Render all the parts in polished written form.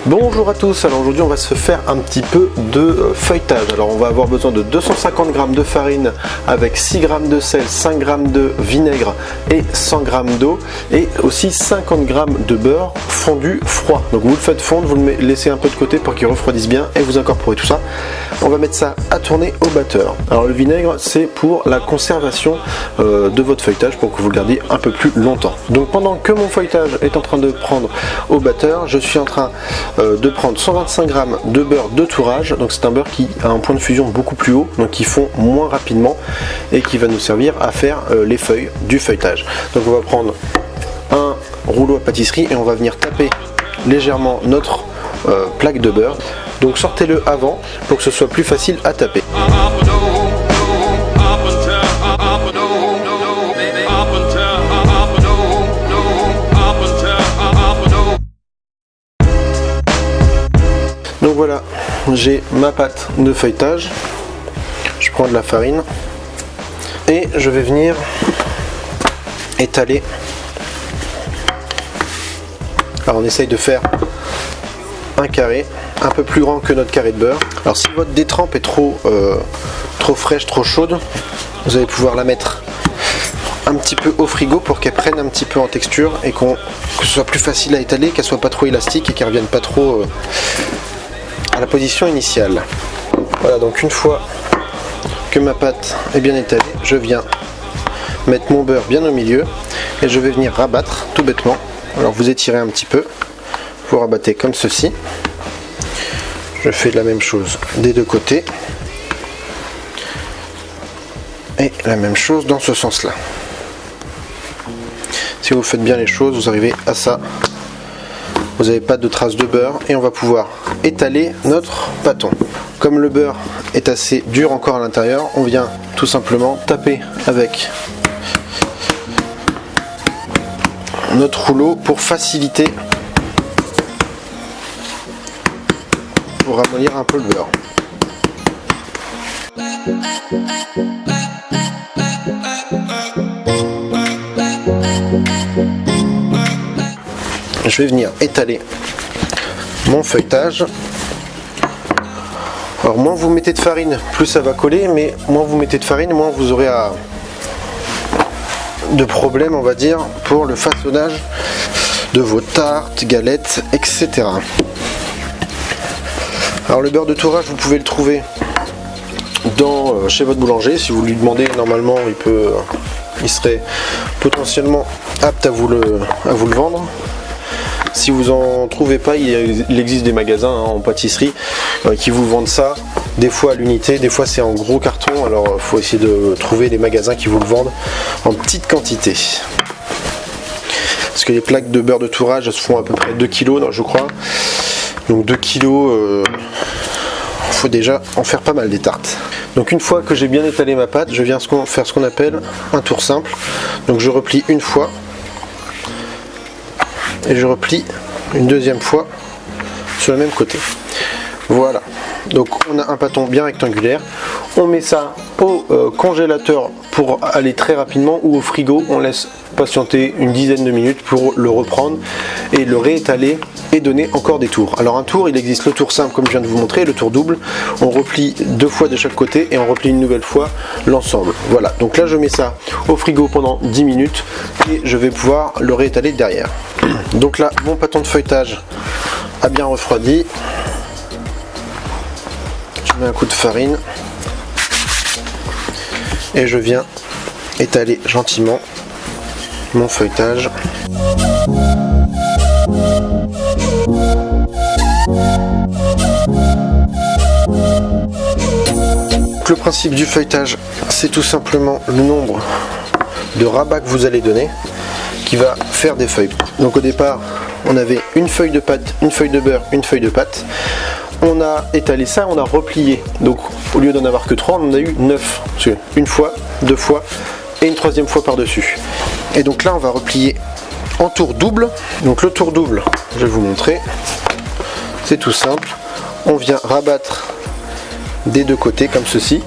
Bonjour à tous, alors aujourd'hui on va se faire un petit peu de feuilletage. Alors on va avoir besoin de 250 g de farine avec 6 g de sel, 5 g de vinaigre et 100 g d'eau et aussi 50 g de beurre fondu froid. Donc vous le faites fondre, vous le laissez un peu de côté pour qu'il refroidisse bien et vous incorporez tout ça. On va mettre ça à tourner au batteur. Alors le vinaigre c'est pour la conservation de votre feuilletage pour que vous le gardiez un peu plus longtemps. Donc pendant que mon feuilletage est en train de prendre au batteur, je suis en train de prendre 125 g de beurre de tourrage. Donc c'est un beurre qui a un point de fusion beaucoup plus haut, donc qui fond moins rapidement et qui va nous servir à faire les feuilles du feuilletage. Donc on va prendre un rouleau à pâtisserie et on va venir taper légèrement notre plaque de beurre. Donc sortez-le avant pour que ce soit plus facile à taper. Donc voilà, j'ai ma pâte de feuilletage. Je prends de la farine et je vais venir étaler. Alors on essaye de faire un carré un peu plus grand que notre carré de beurre. Alors si votre détrempe est trop fraîche, trop chaude, vous allez pouvoir la mettre un petit peu au frigo pour qu'elle prenne un petit peu en texture et que ce soit plus facile à étaler, qu'elle soit pas trop élastique et qu'elle revienne pas trop à la position initiale. Voilà, donc une fois que ma pâte est bien étalée, je viens mettre mon beurre bien au milieu et je vais venir rabattre tout bêtement. Alors vous étirez un petit peu, vous rabattez comme ceci. Je fais la même chose des deux côtés et la même chose dans ce sens là. Si vous faites bien les choses, vous arrivez à ça. Vous n'avez pas de traces de beurre et on va pouvoir étaler notre pâton. Comme le beurre est assez dur encore à l'intérieur, on vient tout simplement taper avec notre rouleau pour faciliter, pour ramollir un peu le beurre. Je vais venir étaler mon feuilletage. Alors moins vous mettez de farine, plus ça va coller, mais moins vous mettez de farine, moins vous aurez de problèmes, on va dire, pour le façonnage de vos tartes, galettes, etc. Alors le beurre de tourrage, vous pouvez le trouver chez votre boulanger. Si vous lui demandez, normalement il serait potentiellement apte à vous le vendre. Si vous en trouvez pas, il existe des magasins en pâtisserie qui vous vendent ça, des fois à l'unité, des fois c'est en gros carton. Alors il faut essayer de trouver des magasins qui vous le vendent en petite quantité. Parce que les plaques de beurre de tourrage, elles se font à peu près 2 kg, je crois. Donc 2 kg, il faut déjà en faire pas mal des tartes. Donc une fois que j'ai bien étalé ma pâte, je viens faire ce qu'on appelle un tour simple. Donc je replie une fois. Et je replie une deuxième fois sur le même côté. Voilà, donc on a un pâton bien rectangulaire. On met ça au congélateur pour aller très rapidement ou au frigo. On laisse patienter une dizaine de minutes pour le reprendre et le réétaler et donner encore des tours. Alors un tour, il existe le tour simple comme je viens de vous montrer, le tour double. On replie 2 fois de chaque côté et on replie une nouvelle fois l'ensemble. Voilà, donc là je mets ça au frigo pendant 10 minutes et je vais pouvoir le réétaler derrière. Donc là, mon pâton de feuilletage a bien refroidi. Je mets un coup de farine et je viens étaler gentiment mon feuilletage. Le principe du feuilletage, c'est tout simplement le nombre de rabats que vous allez donner qui va faire des feuilles. Donc au départ, on avait une feuille de pâte, une feuille de beurre, une feuille de pâte. On a étalé ça, on a replié. Donc au lieu d'en avoir que 3, on en a eu 9. Une fois, 2 fois et une troisième fois par-dessus. Et donc là, on va replier en tour double. Donc le tour double, je vais vous montrer. C'est tout simple. On vient rabattre des deux côtés comme ceci.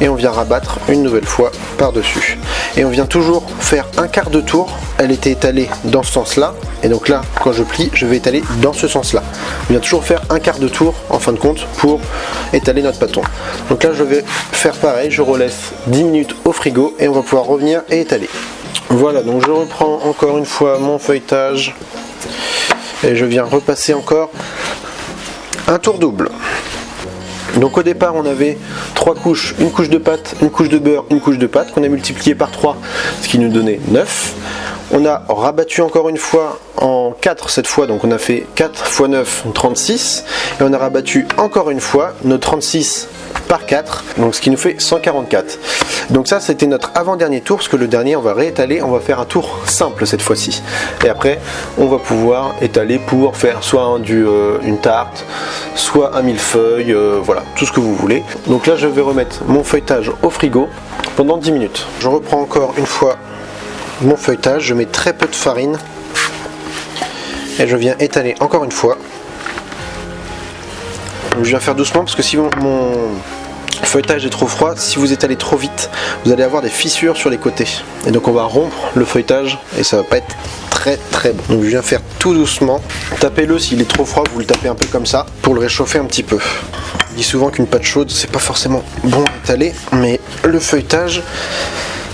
Et on vient rabattre une nouvelle fois par-dessus. Et on vient toujours faire un quart de tour elle était étalée dans ce sens-là, et donc là, quand je plie, je vais étaler dans ce sens-là. On vient toujours faire un quart de tour, en fin de compte, pour étaler notre pâton. Donc là, je vais faire pareil, je relaisse 10 minutes au frigo, et on va pouvoir revenir et étaler. Voilà, donc je reprends encore une fois mon feuilletage, et je viens repasser encore un tour double. Donc au départ on avait 3 couches, une couche de pâte, une couche de beurre, une couche de pâte qu'on a multiplié par 3, ce qui nous donnait 9. On a rabattu encore une fois en 4 cette fois, donc on a fait 4 x 9, 36. Et on a rabattu encore une fois nos 36 par 4, donc ce qui nous fait 144. Donc ça c'était notre avant-dernier tour, parce que le dernier on va réétaler, on va faire un tour simple cette fois-ci. Et après on va pouvoir étaler pour faire soit une tarte, soit un millefeuille, voilà, tout ce que vous voulez. Donc là je vais remettre mon feuilletage au frigo pendant 10 minutes. Je reprends encore une fois mon feuilletage, je mets très peu de farine et je viens étaler encore une fois. Donc je viens faire doucement parce que si mon feuilletage est trop froid, si vous étalez trop vite, vous allez avoir des fissures sur les côtés. Et donc on va rompre le feuilletage et ça va pas être très bon. Donc je viens faire tout doucement. Tapez-le s'il est trop froid, vous le tapez un peu comme ça pour le réchauffer un petit peu. Je dis souvent qu'une pâte chaude c'est pas forcément bon à étaler, mais le feuilletage,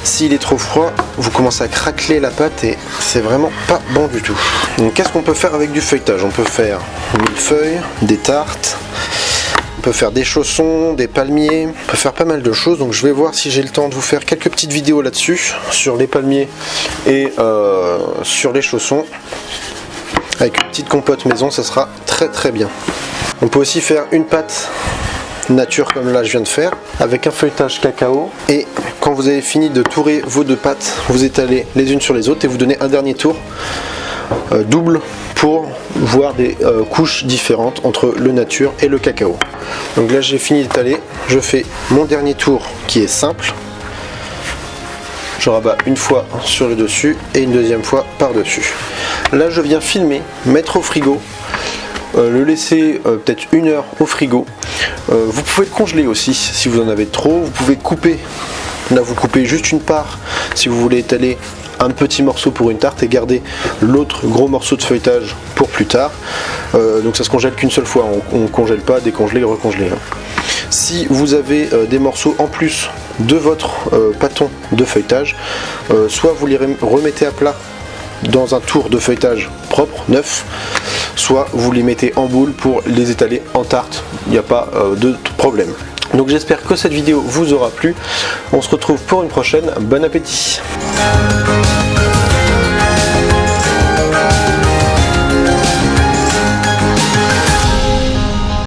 s'il est trop froid, vous commencez à craqueler la pâte et c'est vraiment pas bon du tout. Donc qu'est-ce qu'on peut faire avec du feuilletage? On peut faire millefeuilles, des tartes, on peut faire des chaussons, des palmiers, on peut faire pas mal de choses. Donc je vais voir si j'ai le temps de vous faire quelques petites vidéos là-dessus, sur les palmiers et sur les chaussons. Avec une petite compote maison, ça sera très bien. On peut aussi faire une pâte nature comme là je viens de faire, avec un feuilletage cacao, et quand vous avez fini de tourer vos deux pâtes, vous étalez les unes sur les autres et vous donnez un dernier tour double pour voir des couches différentes entre le nature et le cacao. Donc là j'ai fini d'étaler, je fais mon dernier tour qui est simple, je rabats une fois sur le dessus et une deuxième fois par dessus. Là je viens filmer, mettre au frigo, le laisser peut-être 1 heure au frigo. Vous pouvez le congeler aussi si vous en avez trop, vous pouvez couper, là vous coupez juste une part si vous voulez étaler un petit morceau pour une tarte et garder l'autre gros morceau de feuilletage pour plus tard. Donc ça se congèle qu'une seule fois, on ne congèle pas, décongeler, recongeler. Si vous avez des morceaux en plus de votre pâton de feuilletage, soit vous les remettez à plat dans un tour de feuilletage propre, neuf, soit vous les mettez en boule pour les étaler en tarte, il n'y a pas de problème. Donc j'espère que cette vidéo vous aura plu, on se retrouve pour une prochaine, bon appétit.